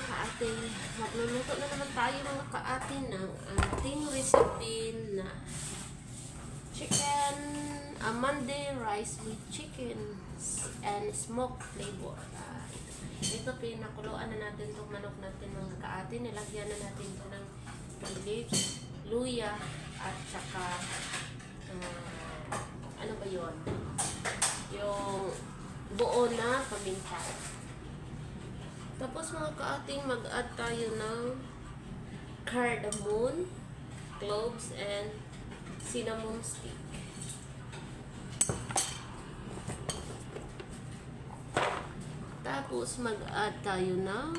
kaate, magluluto na naman tayo mga kaate ng ating recipe na chicken amande rice with chicken and smoked flavor. Ito pinakuluan na natin itong manok natin mga kaate. Nilagyan na natin ito ng leaves, luya at saka ano ba yun? Yung buo na paminta. Tapos mga kaating mag-add tayo ng cardamom, cloves, and cinnamon stick. Tapos mag-add tayo ng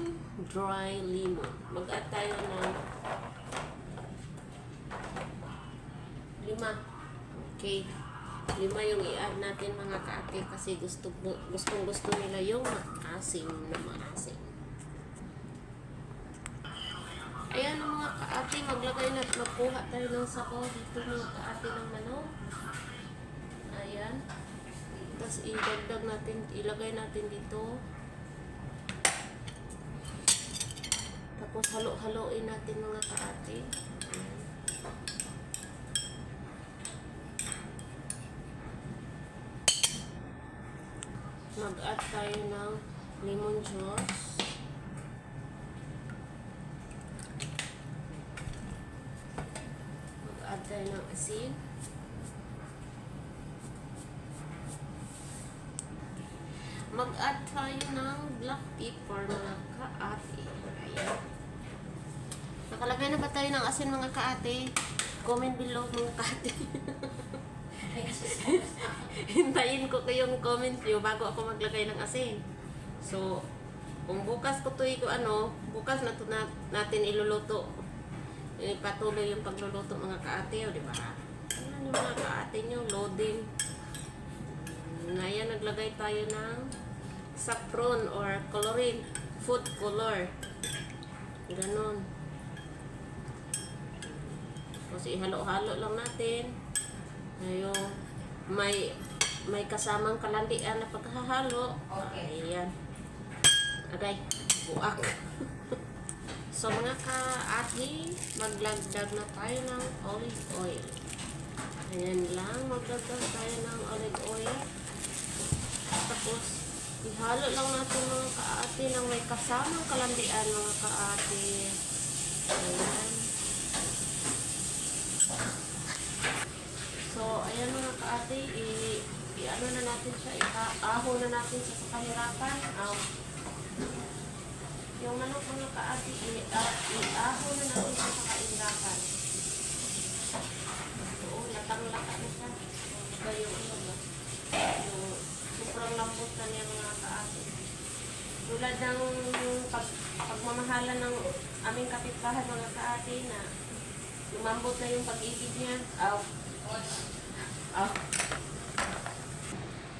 dry lemon. Mag-add tayo ng 5. Okay. 5 yung i-add natin mga kaate kasi gustong-gusto nila yung maasim na maasim. Ayan mga kaate, maglagay na magkuha tayo ng sabaw dito mga kaate ng manok. Ayan. Tapos idagdag natin, ilagay natin dito. Tapos halo-haloin natin mga kaate. Ayan. Mag-add tayo ng lemon juice. Mag-add tayo ng asin. Mag-add tayo ng black pepper mga kaate. Ayan. Nakalagay na ba tayo ng asin mga kaate? Comment below mga kaate. Hintayin ko kayong comment nyo bago ako maglagay ng asin. So, kung bukas ko bukas na ito natin iluluto. Patuloy yung pagluluto mga kaate, o diba? Ayan yung mga kaate nyo, loading. Ayan, naglagay tayo ng saffron or coloring, food color. Ganon. Tapos ihalo-halo lang natin. Ayun, may kasamang kalandian na pagkahalo. Okay. Ayan. Agay, buak. So mga kaati, maglagdag na tayo ng olive oil. Ayan lang, maglagdag tayo ng olive oil. Tapos, ihalo lang natin mga kaati ng may kasamang kalandian mga kaati. Ayan. So, ayan mga kaate, i-ano na natin siya, i-aho na natin siya sa kahirapan. Yung manok mga kaate, i-aho na natin siya sa kahirapan. So, latang-laka na siya. So, yung sobrang lambot na niya mga kaate. Tulad ng pagmamahala ng aming kapitbahay mga kaate na lumambot na yung pag-ibig niya.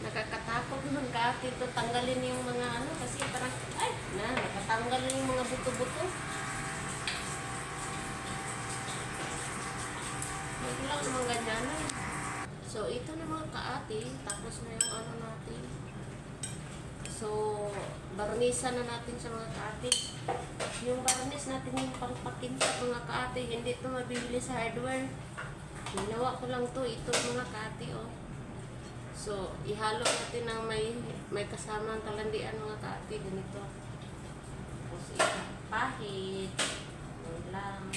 Nakakatakot naman kaate ito tanggalin yung mga kasi parang nakatanggal na yung mga buto-buto. Huwag lang naman ganyan na. So ito na mga kaate, tapos na yung natin. So barnisan na natin sa mga kaate. Yung barnis natin yung pangpakinta mga kaate, hindi ito mabibili sa hardware. Ginawa ko lang to, ito mga kaate, oh. So, ihalo natin ng may kasamang kalandian mga kaate, ganito. Tapos, pahit. Yan lang.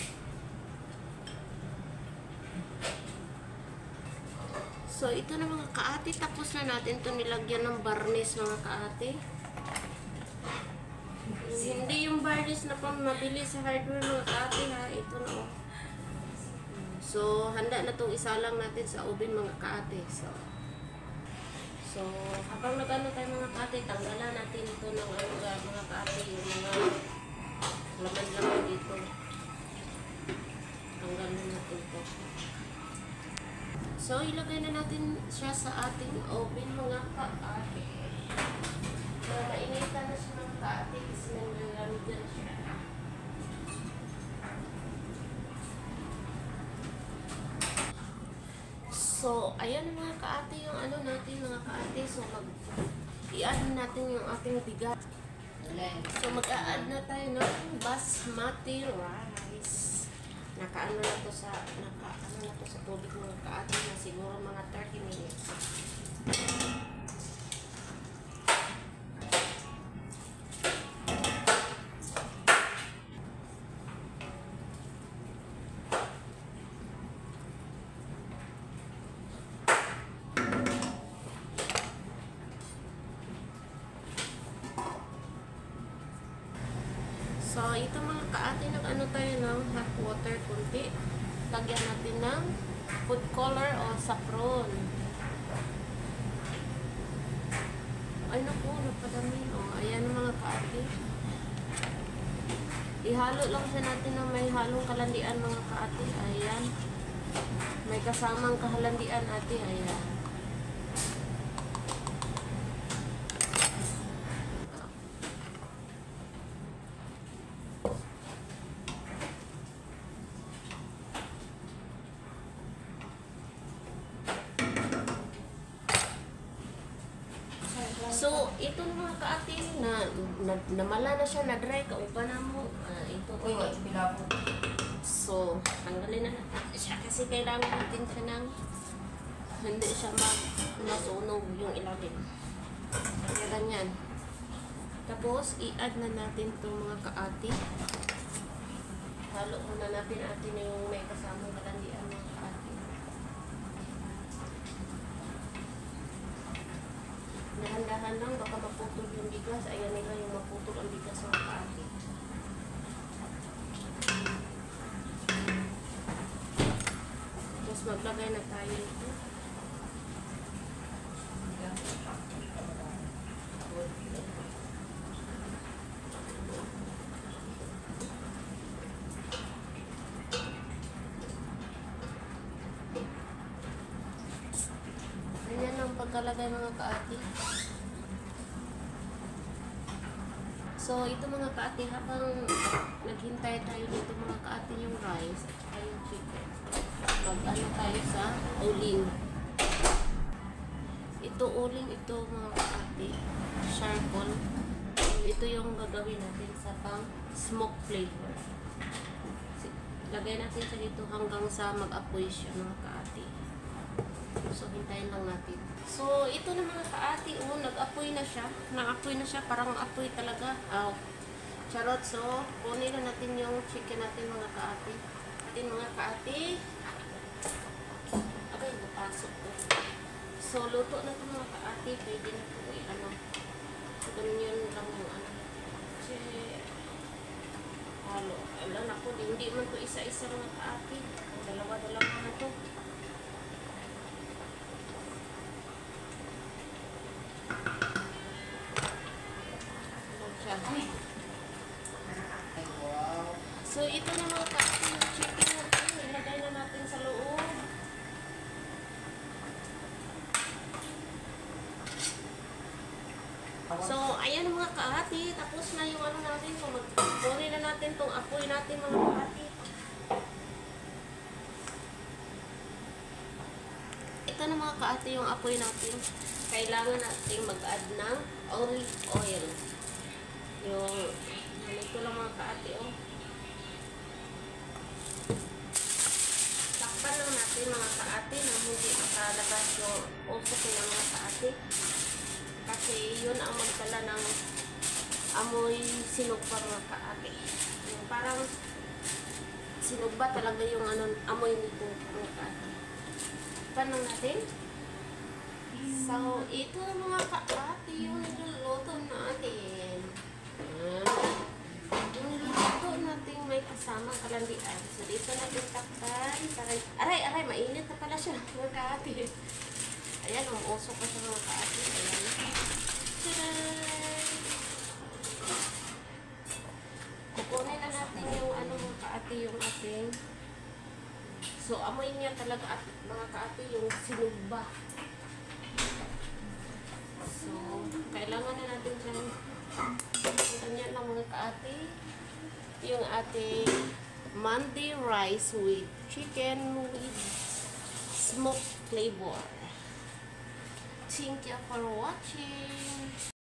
So, ito na mga kaate, tapos na natin to nilagyan ng varnish mga kaate. Hindi yung varnish na pang mabili sa hardware mga kaate ha, ito na, oh. So, handa na itong isalang natin sa oven mga kaate. So habang nag-ano tayo mga kaate, tanggalan natin ito ng mga kaate, yung mga laman-laman dito. Tanggalan natin ito. So, ilagay na natin siya sa ating oven mga kaate. So, nainitan na siya mga kaate kasi nangyayari dyan siya. So, ayan mga kaate yung natin mga kaate. So, i-add natin yung ating bigas. So, mag-a-add na tayo ng basmati rice. Naka-ano na to sa tubig ng kaati na siguro mga 30 minutes. So, ito mga kaati, nag-ano tayo ng hot water kunti. Lagyan natin ng food color o saffron. Ay naku, napadami. O, ayan mga kaati. Ihalo lang siya natin na may halong kalandian mga kaati. Ayan. May kasamang kahalandian ate. Ayan. So, ito mga kaati na namala na siya, na-dry, kaupa na mo. Ito ko. So, tanggalin na natin siya kasi kailangan natin siya ng hindi siya masunog yung ilalim. Kaya ganyan. Tapos, i-add na natin itong mga kaati. Halo muna natin yung may kasamang kalandian mga kaati. Dahan-dahan lang, baka maputol yung bigas. Ayan nila yung maputol ang bigas ng kaati. Tapos maglagay na tayo ito. Ganyan ang pagkalagay mga kaati. So, ito mga kaati, habang naghintay tayo dito mga kaati yung rice at yung chicken. Mag-ano tayo sa uling. Ito uling, ito mga kaati, charcoal. Ito yung gagawin natin sa pang smoke flavor. Lagay natin siya dito hanggang sa mag-apoy siya mga kaati. So, hintayin lang natin. So, ito na mga kaati, nag-apoy na siya. Na-apoy na siya, parang apoy talaga. Charot. So, kunin na natin yung chicken natin mga kaati. Mga kaati. Agay, napasok ko. So, luto na ito mga kaati. Pwede na ito ano. Ganyan lang yung ano. Kasi, halo. Alam ako, hindi man ito isa-isa mga kaati. Dalawa-dalawa na ito. So, ito na mga kaati yung chicken natin. Ilagay na natin sa loob. So, ayan mga kaati. Tapos na yung ano natin. So, mag-kunin na natin itong apoy natin mga kaati. Ito na mga kaati yung apoy natin. Kailangan natin mag-add ng olive oil. Yung, ito lang mga kaati, Takpan lang natin mga kaati na hindi makalabas yung usok ng mga kaati. Kasi yun ang magdala ng amoy sinugba mga kaati. Yung parang sinugba talaga yung amoy nito mga kaati. Takpan lang natin. So, ito mga kaati yung niluluto natin. Yung niluluto natin may kasama kalandian. So, dito natin takpan. Aray, mainit na pala siya mga kaati. Ayan, umusok pa siya mga kaati. Ayan. Tcharan! Kukunin na natin yung mga kaati yung ating. So, amoy niya talaga at mga kaati yung sinugba. So, kailangan na natin dyan. Ganyan lang mga kaati. Yung ating mandi rice with chicken with smoked flavor. Thank you for watching.